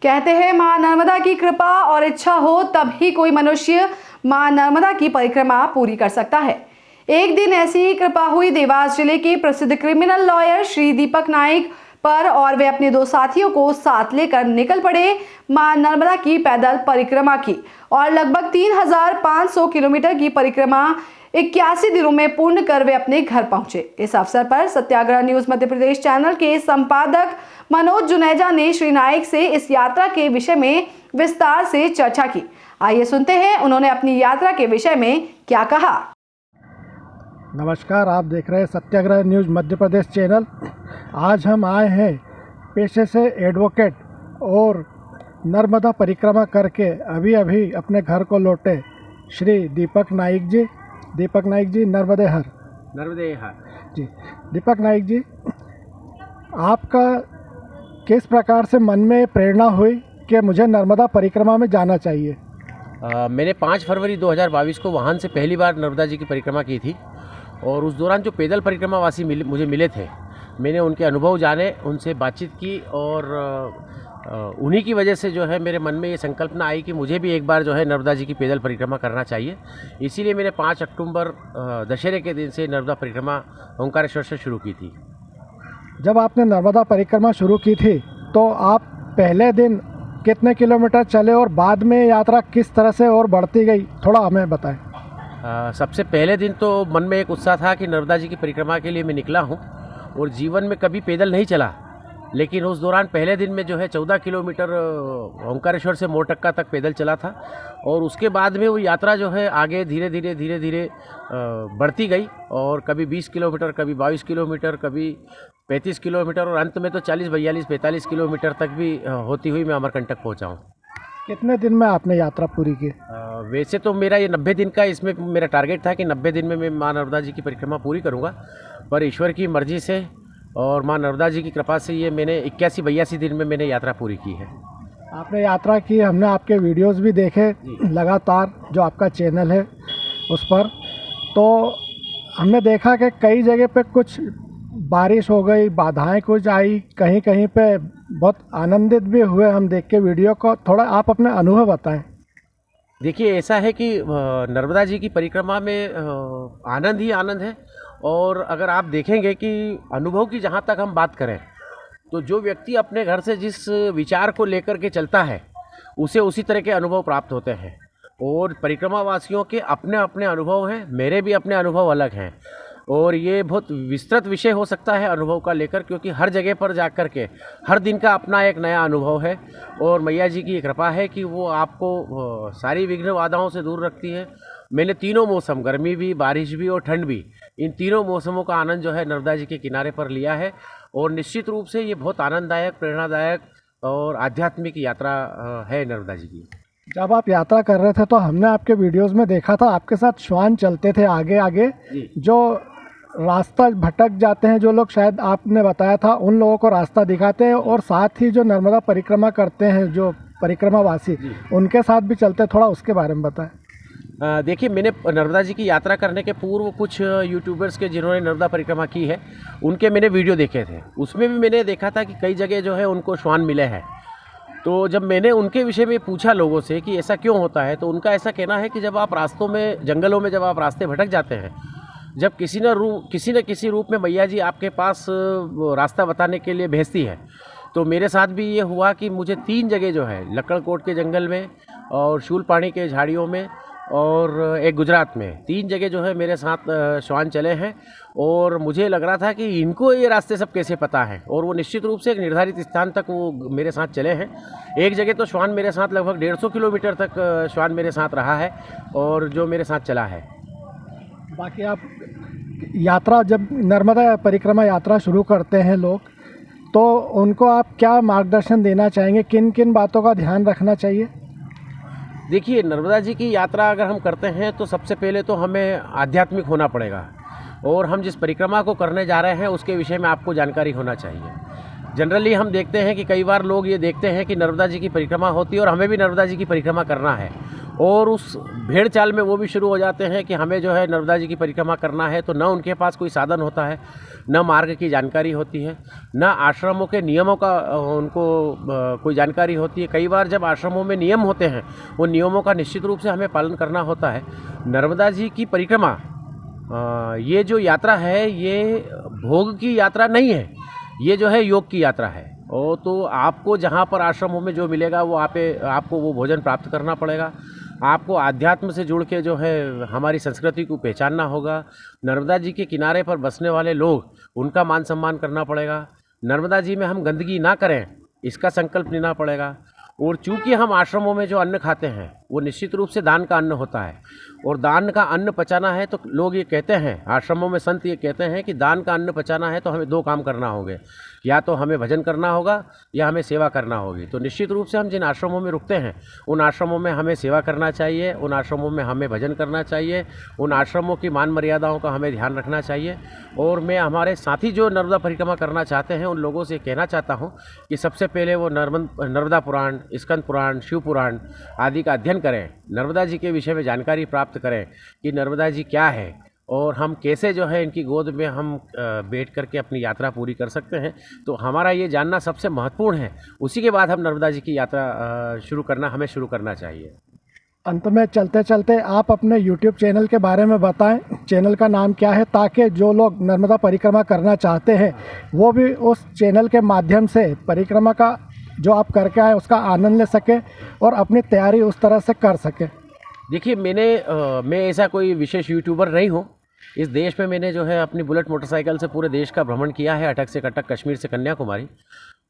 कहते हैं मां नर्मदा की कृपा और इच्छा हो तब ही कोई मनुष्य मां नर्मदा की परिक्रमा पूरी कर सकता है। एक दिन ऐसी ही कृपा हुई देवास जिले के प्रसिद्ध क्रिमिनल लॉयर श्री दीपक नाइक पर और वे अपने 2 साथियों को साथ लेकर निकल पड़े मां नर्मदा की पैदल परिक्रमा की और लगभग 3500 किलोमीटर की परिक्रमा 81 दिनों में पूर्ण कर वे अपने घर पहुंचे। इस अवसर पर सत्याग्रह न्यूज मध्य प्रदेश चैनल के संपादक मनोज जुनेजा ने श्री नाइक से इस यात्रा के विषय में विस्तार से चर्चा की। आइए सुनते हैं उन्होंने अपनी यात्रा के विषय में क्या कहा। नमस्कार, आप देख रहे हैं सत्याग्रह न्यूज मध्य प्रदेश चैनल। आज हम आए हैं पेशे से एडवोकेट और नर्मदा परिक्रमा करके अभी अपने घर को लौटे श्री दीपक नाइक जी नर्मदेहर जी। दीपक नाइक जी, आपका किस प्रकार से मन में प्रेरणा हुई कि मुझे नर्मदा परिक्रमा में जाना चाहिए? मैंने 5 फरवरी 2022 को वाहन से पहली बार नर्मदा जी की परिक्रमा की थी और उस दौरान जो पैदल परिक्रमावासी मुझे मिले थे, मैंने उनके अनुभव जाने, उनसे बातचीत की और उन्हीं की वजह से जो है मेरे मन में ये संकल्पना आई कि मुझे भी एक बार जो है नर्मदा जी की पैदल परिक्रमा करना चाहिए। इसीलिए मैंने 5 अक्टूबर दशहरे के दिन से नर्मदा परिक्रमा ओंकारेश्वर से शुरू की थी। जब आपने नर्मदा परिक्रमा शुरू की थी तो आप पहले दिन कितने किलोमीटर चले और बाद में यात्रा किस तरह से और बढ़ती गई, थोड़ा हमें बताएं। सबसे पहले दिन तो मन में एक उत्साह था कि नर्मदा जी की परिक्रमा के लिए मैं निकला हूँ और जीवन में कभी पैदल नहीं चला, लेकिन उस दौरान पहले दिन में जो है 14 किलोमीटर ओंकारेश्वर से मोरटक्का तक पैदल चला था और उसके बाद में वो यात्रा जो है आगे धीरे धीरे बढ़ती गई और कभी 20 किलोमीटर, कभी 22 किलोमीटर, कभी 35 किलोमीटर और अंत में तो 40, 42, 45 किलोमीटर तक भी होती हुई मैं अमरकंटक पहुँचा हूँ। कितने दिन में आपने यात्रा पूरी की? वैसे तो मेरा ये 90 दिन का इसमें मेरा टारगेट था कि 90 दिन में मैं माँ नर्मदा जी की परिक्रमा पूरी करूँगा, पर ईश्वर की मर्जी से और माँ नर्मदा जी की कृपा से ये मैंने 81-82 दिन में मैंने यात्रा पूरी की है। आपने यात्रा की, हमने आपके वीडियोस भी देखे लगातार, जो आपका चैनल है उस पर, तो हमने देखा कि कई जगह पे कुछ बारिश हो गई, बाधाएं कुछ आई, कहीं कहीं पे बहुत आनंदित भी हुए हम देख के वीडियो को। थोड़ा आप अपने अनुभव बताएं। देखिए, ऐसा है कि नर्मदा जी की परिक्रमा में आनंद ही आनंद है और अगर आप देखेंगे कि अनुभव की जहाँ तक हम बात करें तो जो व्यक्ति अपने घर से जिस विचार को लेकर के चलता है उसे उसी तरह के अनुभव प्राप्त होते हैं और परिक्रमावासियों के अपने अपने अनुभव हैं, मेरे भी अपने अनुभव अलग हैं और ये बहुत विस्तृत विषय हो सकता है अनुभव का लेकर, क्योंकि हर जगह पर जाकर के हर दिन का अपना एक नया अनुभव है और मैया जी की कृपा है कि वो आपको सारी विघ्न बाधाओं से दूर रखती है। मैंने तीनों मौसम, गर्मी भी, बारिश भी और ठंड भी, इन तीनों मौसमों का आनंद जो है नर्मदा जी के किनारे पर लिया है और निश्चित रूप से ये बहुत आनंददायक, प्रेरणादायक और आध्यात्मिक यात्रा है नर्मदा जी की। जब आप यात्रा कर रहे थे तो हमने आपके वीडियोस में देखा था आपके साथ श्वान चलते थे आगे आगे, जो रास्ता भटक जाते हैं जो लोग, शायद आपने बताया था, उन लोगों को रास्ता दिखाते हैं और साथ ही जो नर्मदा परिक्रमा करते हैं जो परिक्रमावासी, उनके साथ भी चलते हैं। थोड़ा उसके बारे में बताएं। देखिए, मैंने नर्मदा जी की यात्रा करने के पूर्व कुछ यूट्यूबर्स के जिन्होंने नर्मदा परिक्रमा की है उनके मैंने वीडियो देखे थे, उसमें भी मैंने देखा था कि कई जगह जो है उनको श्वान मिले हैं। तो जब मैंने उनके विषय में पूछा लोगों से कि ऐसा क्यों होता है, तो उनका ऐसा कहना है कि जब आप रास्तों में, जंगलों में जब आप रास्ते भटक जाते हैं, जब किसी न किसी रूप में मैया जी आपके पास रास्ता बताने के लिए भेजती है, तो मेरे साथ भी ये हुआ कि मुझे 3 जगह जो है, लक्कड़कोट के जंगल में और शूलपाणी के झाड़ियों में और एक गुजरात में, 3 जगह जो है मेरे साथ श्वान चले हैं और मुझे लग रहा था कि इनको ये रास्ते सब कैसे पता है और वो निश्चित रूप से एक निर्धारित स्थान तक वो मेरे साथ चले हैं। एक जगह तो श्वान मेरे साथ लगभग 150 किलोमीटर तक श्वान मेरे साथ रहा है और जो मेरे साथ चला है। बाकी आप यात्रा, जब नर्मदा परिक्रमा यात्रा शुरू करते हैं लोग, तो उनको आप क्या मार्गदर्शन देना चाहेंगे, किन किन बातों का ध्यान रखना चाहिए? देखिए, नर्मदा जी की यात्रा अगर हम करते हैं तो सबसे पहले तो हमें आध्यात्मिक होना पड़ेगा और हम जिस परिक्रमा को करने जा रहे हैं उसके विषय में आपको जानकारी होना चाहिए। जनरली हम देखते हैं कि कई बार लोग ये देखते हैं कि नर्मदा जी की परिक्रमा होती है और हमें भी नर्मदा जी की परिक्रमा करना है और उस भेड़ चाल में वो भी शुरू हो जाते हैं कि हमें जो है नर्मदा जी की परिक्रमा करना है, तो न उनके पास कोई साधन होता है, न मार्ग की जानकारी होती है, न आश्रमों के नियमों का उनको कोई जानकारी होती है। कई बार जब आश्रमों में नियम होते हैं, वो नियमों का निश्चित रूप से हमें पालन करना होता है। नर्मदा जी की परिक्रमा ये जो यात्रा है, ये भोग की यात्रा नहीं है, ये जो है योग की यात्रा है। और तो आपको जहाँ पर आश्रमों में जो मिलेगा वो आपको वो भोजन प्राप्त करना पड़ेगा। आपको आध्यात्म से जुड़ के जो है हमारी संस्कृति को पहचानना होगा। नर्मदा जी के किनारे पर बसने वाले लोग, उनका मान सम्मान करना पड़ेगा। नर्मदा जी में हम गंदगी ना करें, इसका संकल्प लेना पड़ेगा। और चूँकि हम आश्रमों में जो अन्न खाते हैं वो निश्चित रूप से दान का अन्न होता है, और दान का अन्न पचाना है तो लोग ये कहते हैं, आश्रमों में संत ये कहते हैं कि दान का अन्न पचाना है तो हमें दो काम करना होंगे, या तो हमें भजन करना होगा या हमें सेवा करना होगी। तो निश्चित रूप से हम जिन आश्रमों में रुकते हैं उन आश्रमों में हमें सेवा करना चाहिए, उन आश्रमों में हमें भजन करना चाहिए, उन आश्रमों की मान मर्यादाओं का हमें ध्यान रखना चाहिए। और मैं हमारे साथी जो नर्मदा परिक्रमा करना चाहते हैं उन लोगों से कहना चाहता हूँ कि सबसे पहले वो नर्मदा पुराण, स्कंद पुराण, शिव पुराण आदि का अध्ययन करें, नर्मदा जी के विषय में जानकारी प्राप्त करें कि नर्मदा जी क्या है और हम कैसे जो है इनकी गोद में हम बैठ करके अपनी यात्रा पूरी कर सकते हैं। तो हमारा ये जानना सबसे महत्वपूर्ण है। उसी के बाद हम नर्मदा जी की यात्रा हमें शुरू करना चाहिए। अंत में चलते चलते आप अपने YouTube चैनल के बारे में बताएं, चैनल का नाम क्या है, ताकि जो लोग नर्मदा परिक्रमा करना चाहते हैं वो भी उस चैनल के माध्यम से परिक्रमा का जो आप करके आए उसका आनंद ले सकें और अपनी तैयारी उस तरह से कर सकें। देखिए, मैं ऐसा कोई विशेष यूट्यूबर नहीं हूँ। इस देश में मैंने जो है अपनी बुलेट मोटरसाइकिल से पूरे देश का भ्रमण किया है, अटक से कटक, कश्मीर से कन्याकुमारी।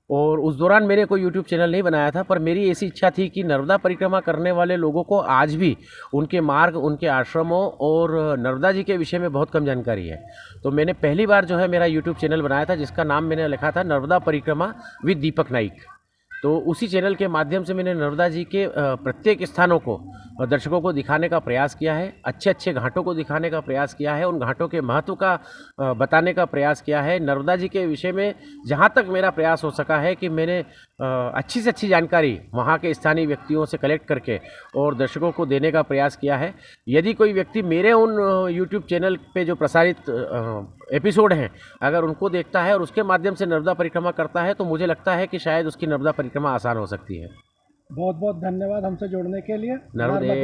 और उस दौरान मैंने कोई यूट्यूब चैनल नहीं बनाया था, पर मेरी ऐसी इच्छा थी कि नर्मदा परिक्रमा करने वाले लोगों को आज भी उनके मार्ग, उनके आश्रमों और नर्मदा जी के विषय में बहुत कम जानकारी है। तो मैंने पहली बार जो है मेरा यूट्यूब चैनल बनाया था, जिसका नाम मैंने लिखा था नर्मदा परिक्रमा विद दीपक नाइक। तो उसी चैनल के माध्यम से मैंने नर्मदा जी के प्रत्येक स्थानों को दर्शकों को दिखाने का प्रयास किया है, अच्छे अच्छे घाटों को दिखाने का प्रयास किया है, उन घाटों के महत्व का बताने का प्रयास किया है। नर्मदा जी के विषय में जहाँ तक मेरा प्रयास हो सका है कि मैंने अच्छी से अच्छी जानकारी वहाँ के स्थानीय व्यक्तियों से कलेक्ट करके और दर्शकों को देने का प्रयास किया है। यदि कोई व्यक्ति मेरे उन यूट्यूब चैनल पे जो प्रसारित एपिसोड हैं अगर उनको देखता है और उसके माध्यम से नर्मदा परिक्रमा करता है, तो मुझे लगता है कि शायद उसकी नर्मदा परिक्रमा आसान हो सकती है। बहुत बहुत धन्यवाद हमसे जुड़ने के लिए। नर्मदे